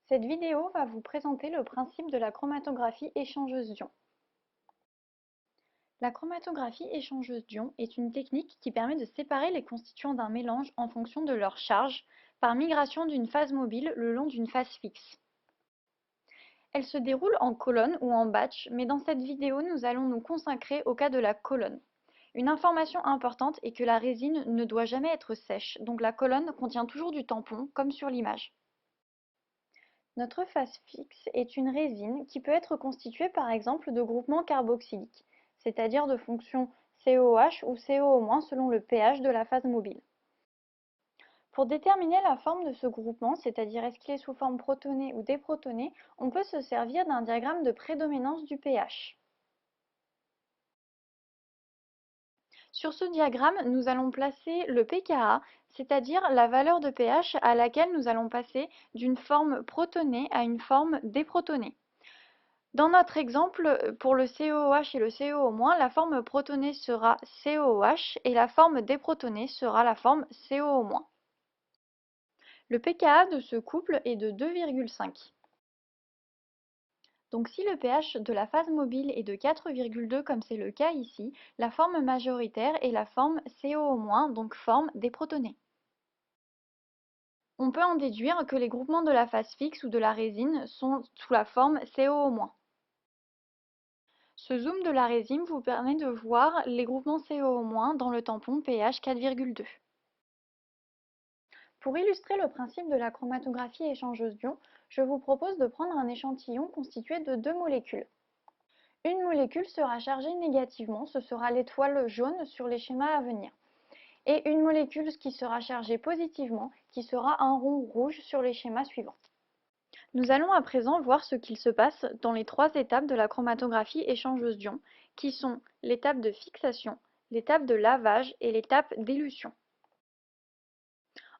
Cette vidéo va vous présenter le principe de la chromatographie échangeuse d'ions. La chromatographie échangeuse d'ions est une technique qui permet de séparer les constituants d'un mélange en fonction de leur charge par migration d'une phase mobile le long d'une phase fixe. Elle se déroule en colonne ou en batch, mais dans cette vidéo, nous allons nous consacrer au cas de la colonne. Une information importante est que la résine ne doit jamais être sèche, donc la colonne contient toujours du tampon, comme sur l'image. Notre phase fixe est une résine qui peut être constituée par exemple de groupements carboxyliques, c'est-à-dire de fonctions COOH ou COO- selon le pH de la phase mobile. Pour déterminer la forme de ce groupement, c'est-à-dire est-ce qu'il est sous forme protonée ou déprotonée, on peut se servir d'un diagramme de prédominance du pH. Sur ce diagramme, nous allons placer le pKa, c'est-à-dire la valeur de pH à laquelle nous allons passer d'une forme protonée à une forme déprotonée. Dans notre exemple, pour le COOH et le COO-, la forme protonée sera COOH et la forme déprotonée sera la forme COO-. Le pKa de ce couple est de 2,5. Donc si le pH de la phase mobile est de 4,2 comme c'est le cas ici, la forme majoritaire est la forme COO-, donc forme déprotonée. On peut en déduire que les groupements de la phase fixe ou de la résine sont sous la forme COO-. Ce zoom de la résine vous permet de voir les groupements COO- dans le tampon pH 4,2. Pour illustrer le principe de la chromatographie échangeuse d'ions, je vous propose de prendre un échantillon constitué de deux molécules. Une molécule sera chargée négativement, ce sera l'étoile jaune sur les schémas à venir. Et une molécule qui sera chargée positivement, qui sera un rond rouge sur les schémas suivants. Nous allons à présent voir ce qu'il se passe dans les trois étapes de la chromatographie échangeuse d'ions, qui sont l'étape de fixation, l'étape de lavage et l'étape d'élution.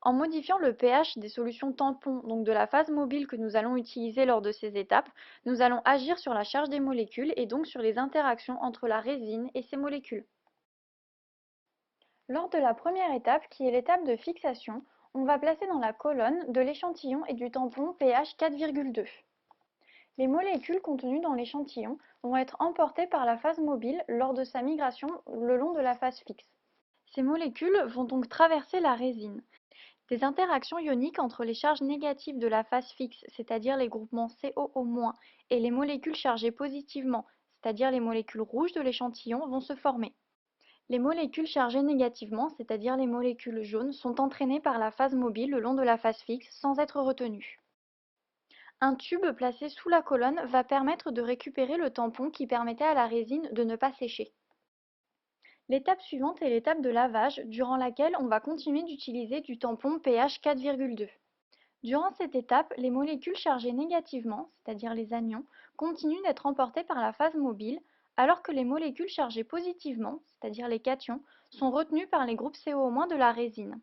En modifiant le pH des solutions tampons, donc de la phase mobile que nous allons utiliser lors de ces étapes, nous allons agir sur la charge des molécules et donc sur les interactions entre la résine et ces molécules. Lors de la première étape, qui est l'étape de fixation, on va placer dans la colonne de l'échantillon et du tampon pH 4,2. Les molécules contenues dans l'échantillon vont être emportées par la phase mobile lors de sa migration le long de la phase fixe. Ces molécules vont donc traverser la résine. Des interactions ioniques entre les charges négatives de la phase fixe, c'est-à-dire les groupements COO-, et les molécules chargées positivement, c'est-à-dire les molécules rouges de l'échantillon, vont se former. Les molécules chargées négativement, c'est-à-dire les molécules jaunes, sont entraînées par la phase mobile le long de la phase fixe sans être retenues. Un tube placé sous la colonne va permettre de récupérer le tampon qui permettait à la résine de ne pas sécher. L'étape suivante est l'étape de lavage, durant laquelle on va continuer d'utiliser du tampon pH 4,2. Durant cette étape, les molécules chargées négativement, c'est-à-dire les anions, continuent d'être emportées par la phase mobile, alors que les molécules chargées positivement, c'est-à-dire les cations, sont retenues par les groupes CO- de la résine.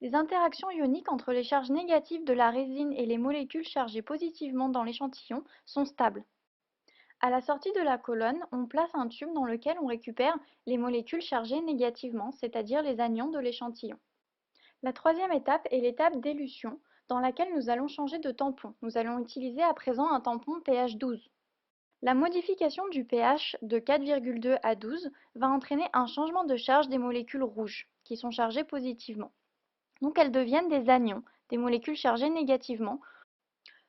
Les interactions ioniques entre les charges négatives de la résine et les molécules chargées positivement dans l'échantillon sont stables. À la sortie de la colonne, on place un tube dans lequel on récupère les molécules chargées négativement, c'est-à-dire les anions de l'échantillon. La troisième étape est l'étape d'élution, dans laquelle nous allons changer de tampon. Nous allons utiliser à présent un tampon pH 12. La modification du pH de 4,2 à 12 va entraîner un changement de charge des molécules rouges, qui sont chargées positivement. Donc elles deviennent des anions, des molécules chargées négativement.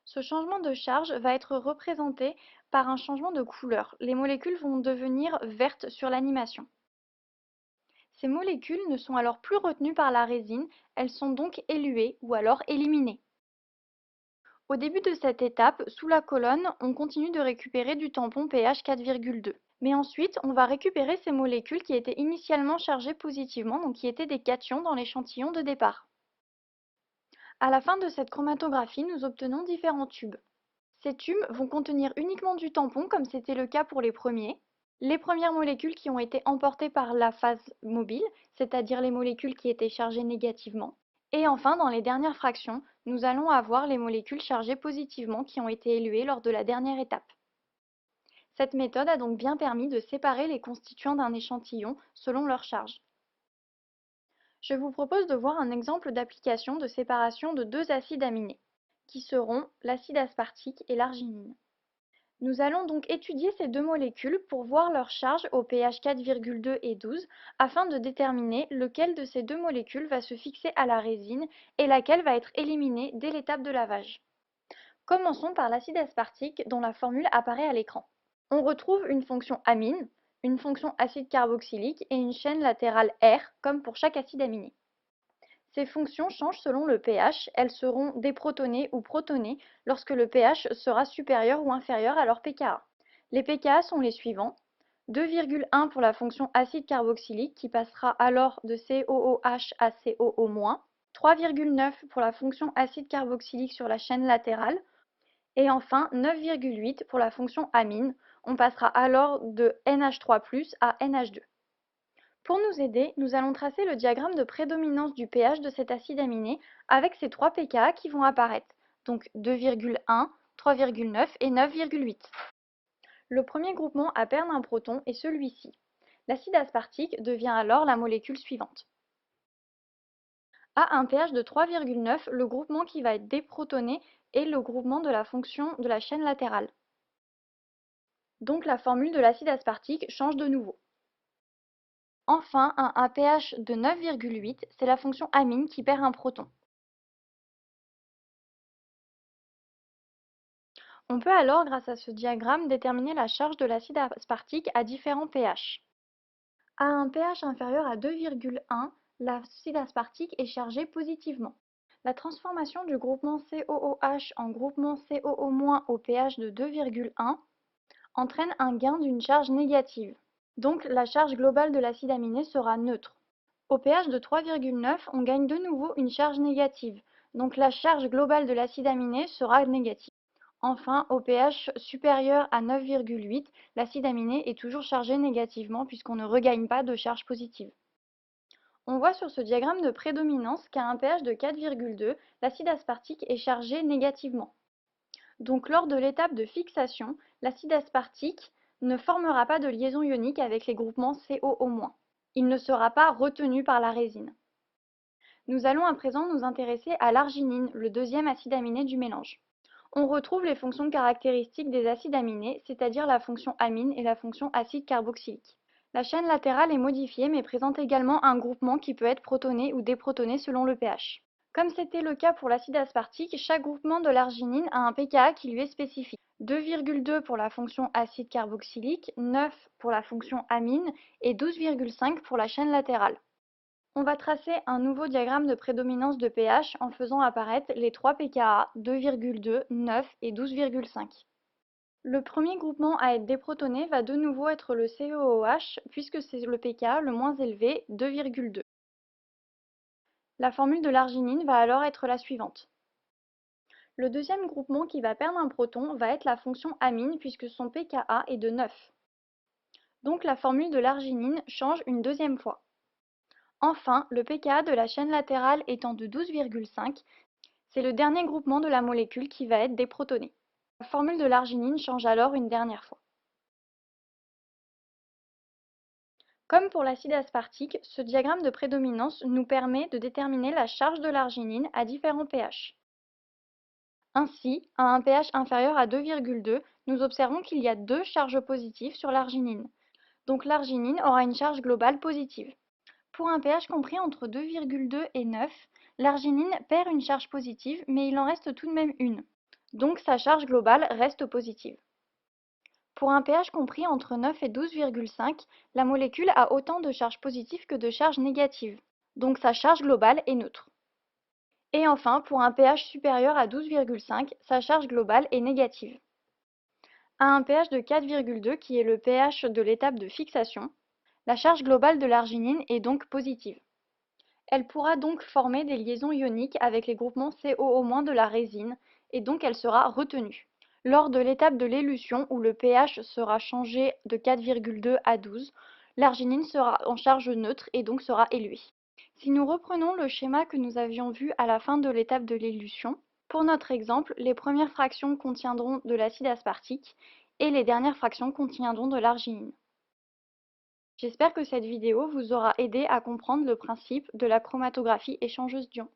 Ce changement de charge va être représenté par un changement de couleur. Les molécules vont devenir vertes sur l'animation. Ces molécules ne sont alors plus retenues par la résine, elles sont donc éluées ou alors éliminées. Au début de cette étape, sous la colonne, on continue de récupérer du tampon pH 4,2. Mais ensuite, on va récupérer ces molécules qui étaient initialement chargées positivement, donc qui étaient des cations dans l'échantillon de départ. À la fin de cette chromatographie, nous obtenons différents tubes. Ces tubes vont contenir uniquement du tampon, comme c'était le cas pour les premiers. Les premières molécules qui ont été emportées par la phase mobile, c'est-à-dire les molécules qui étaient chargées négativement. Et enfin, dans les dernières fractions, nous allons avoir les molécules chargées positivement qui ont été éluées lors de la dernière étape. Cette méthode a donc bien permis de séparer les constituants d'un échantillon selon leur charge. Je vous propose de voir un exemple d'application de séparation de deux acides aminés. qui seront l'acide aspartique et l'arginine. Nous allons donc étudier ces deux molécules pour voir leur charge au pH 4,2 et 12 afin de déterminer lequel de ces deux molécules va se fixer à la résine et laquelle va être éliminée dès l'étape de lavage. Commençons par l'acide aspartique dont la formule apparaît à l'écran. On retrouve une fonction amine, une fonction acide carboxylique et une chaîne latérale R comme pour chaque acide aminé. Ces fonctions changent selon le pH, elles seront déprotonées ou protonées lorsque le pH sera supérieur ou inférieur à leur pKa. Les pKa sont les suivants: 2,1 pour la fonction acide carboxylique qui passera alors de COOH à COO-, 3,9 pour la fonction acide carboxylique sur la chaîne latérale, et enfin 9,8 pour la fonction amine, on passera alors de NH3+ à NH2. Pour nous aider, nous allons tracer le diagramme de prédominance du pH de cet acide aminé avec ces 3 pKa qui vont apparaître, donc 2,1, 3,9 et 9,8. Le premier groupement à perdre un proton est celui-ci. L'acide aspartique devient alors la molécule suivante. À un pH de 3,9, le groupement qui va être déprotoné est le groupement de la fonction de la chaîne latérale. Donc la formule de l'acide aspartique change de nouveau. Enfin, à un pH de 9,8, c'est la fonction amine qui perd un proton. On peut alors, grâce à ce diagramme, déterminer la charge de l'acide aspartique à différents pH. À un pH inférieur à 2,1, l'acide aspartique est chargé positivement. La transformation du groupement COOH en groupement COO- au pH de 2,1 entraîne un gain d'une charge négative. Donc la charge globale de l'acide aminé sera neutre. Au pH de 3,9, on gagne de nouveau une charge négative. Donc la charge globale de l'acide aminé sera négative. Enfin, au pH supérieur à 9,8, l'acide aminé est toujours chargé négativement puisqu'on ne regagne pas de charge positive. On voit sur ce diagramme de prédominance qu'à un pH de 4,2, l'acide aspartique est chargé négativement. Donc lors de l'étape de fixation, l'acide aspartique ne formera pas de liaison ionique avec les groupements COO-. Il ne sera pas retenu par la résine. Nous allons à présent nous intéresser à l'arginine, le deuxième acide aminé du mélange. On retrouve les fonctions caractéristiques des acides aminés, c'est-à-dire la fonction amine et la fonction acide carboxylique. La chaîne latérale est modifiée mais présente également un groupement qui peut être protoné ou déprotoné selon le pH. Comme c'était le cas pour l'acide aspartique, chaque groupement de l'arginine a un pKa qui lui est spécifique. 2,2 pour la fonction acide carboxylique, 9 pour la fonction amine et 12,5 pour la chaîne latérale. On va tracer un nouveau diagramme de prédominance de pH en faisant apparaître les 3 pKa, 2,2, 9 et 12,5. Le premier groupement à être déprotoné va de nouveau être le COOH puisque c'est le pKa le moins élevé, 2,2. La formule de l'arginine va alors être la suivante. Le deuxième groupement qui va perdre un proton va être la fonction amine puisque son pKa est de 9. Donc la formule de l'arginine change une deuxième fois. Enfin, le pKa de la chaîne latérale étant de 12,5, c'est le dernier groupement de la molécule qui va être déprotoné. La formule de l'arginine change alors une dernière fois. Comme pour l'acide aspartique, ce diagramme de prédominance nous permet de déterminer la charge de l'arginine à différents pH. Ainsi, à un pH inférieur à 2,2, nous observons qu'il y a deux charges positives sur l'arginine. Donc l'arginine aura une charge globale positive. Pour un pH compris entre 2,2 et 9, l'arginine perd une charge positive, mais il en reste tout de même une. Donc sa charge globale reste positive. Pour un pH compris entre 9 et 12,5, la molécule a autant de charges positives que de charges négatives. Donc sa charge globale est neutre. Et enfin, pour un pH supérieur à 12,5, sa charge globale est négative. À un pH de 4,2, qui est le pH de l'étape de fixation, la charge globale de l'arginine est donc positive. Elle pourra donc former des liaisons ioniques avec les groupements COO- de la résine, et donc elle sera retenue. Lors de l'étape de l'élution, où le pH sera changé de 4,2 à 12, l'arginine sera en charge neutre et donc sera éluée. Si nous reprenons le schéma que nous avions vu à la fin de l'étape de l'élution, pour notre exemple, les premières fractions contiendront de l'acide aspartique et les dernières fractions contiendront de l'arginine. J'espère que cette vidéo vous aura aidé à comprendre le principe de la chromatographie échangeuse d'ions.